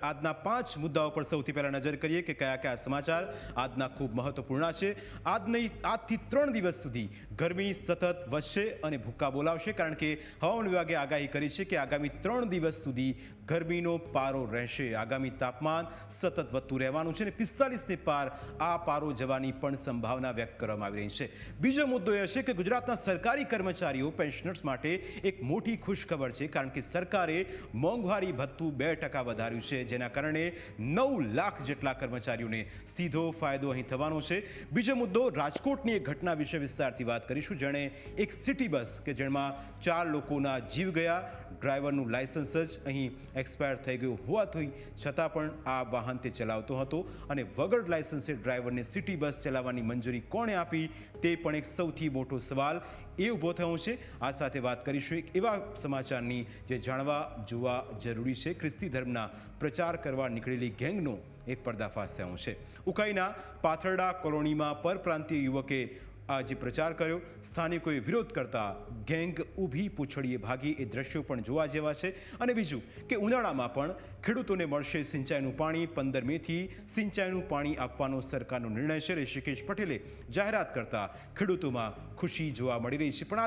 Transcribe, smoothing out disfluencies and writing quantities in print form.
આજના 5 મુદ્દાઓ પર સૌથી પહેલા નજર કરીએ કે કયા કયા સમાચાર આજના ખૂબ મહત્વપૂર્ણ છે। આજથી 3 દિવસ સુધી ગરમી સતત વધશે અને ભૂક્કા બોલાવશે, કારણ કે હવામાન વિભાગે આગાહી કરી છે કે આગામી 3 દિવસ સુધી ગરમીનો પારો રહેશે। આગામી તાપમાન સતત વધતું રહેવાનું છે અને 45 ને પાર આ પારો જવાની પણ સંભાવના વ્યક્ત કરવામાં આવી રહી છે। બીજો મુદ્દો એ છે કે ગુજરાતના સરકારી કર્મચારીઓ પેન્શનર્સ માટે એક મોટી ખુશખબર છે, કારણ કે સરકારે મોંઘવારી ભથ્થું 2% વધાર્યું છે, જેના કારણે 9 લાખ જેટલા કર્મચારીઓને સીધો ફાયદો અહીં થવાનો છે। બીજો મુદ્દો રાજકોટની એક ઘટના વિશે વિસ્તારથી વાત કરીશું, જેણે એક સિટી બસ કે જેમાં 4 લોકોના જીવ ગયા, ડ્રાઈવરનું લાયસન્સ જ અહીં એક્સપાયર થઈ ગયું હોવાથી છતાં પણ આ વાહન તે ચલાવતો હતો અને વગર લાયસન્સે ડ્રાઈવરને સિટી બસ ચલાવવાની મંજૂરી કોણે આપી, તે પણ એક સૌથી મોટો સવાલ એ ઊભો થયો છે। આ સાથે વાત કરીશું એક એવા સમાચારની જે જાણવા જોવા જરૂરી છે। ખ્રિસ્તી ધર્મના પ્રચાર કરવા નીકળેલી ગેંગનો એક પર્દાફાશ થયો છે। ઉકાઈના પાથરડા કોલોનીમાં પરપ્રાંતીય યુવકે આ જે પ્રચાર કર્યો, સ્થાનિકોએ વિરોધ કરતા ગેંગ ઊભી પૂંછડીએ ભાગી, એ દ્રશ્યો પણ જોવા જેવા છે। અને બીજું કે ઉનાળામાં પણ ખેડૂતોને મળશે સિંચાઈનું પાણી। 15 મેથી સિંચાઈનું પાણી આપવાનો સરકારનો નિર્ણય છે। ઋષિકેશ પટેલે જાહેરાત કરતા ખેડૂતોમાં ખુશી જોવા મળી રહી છે। પણ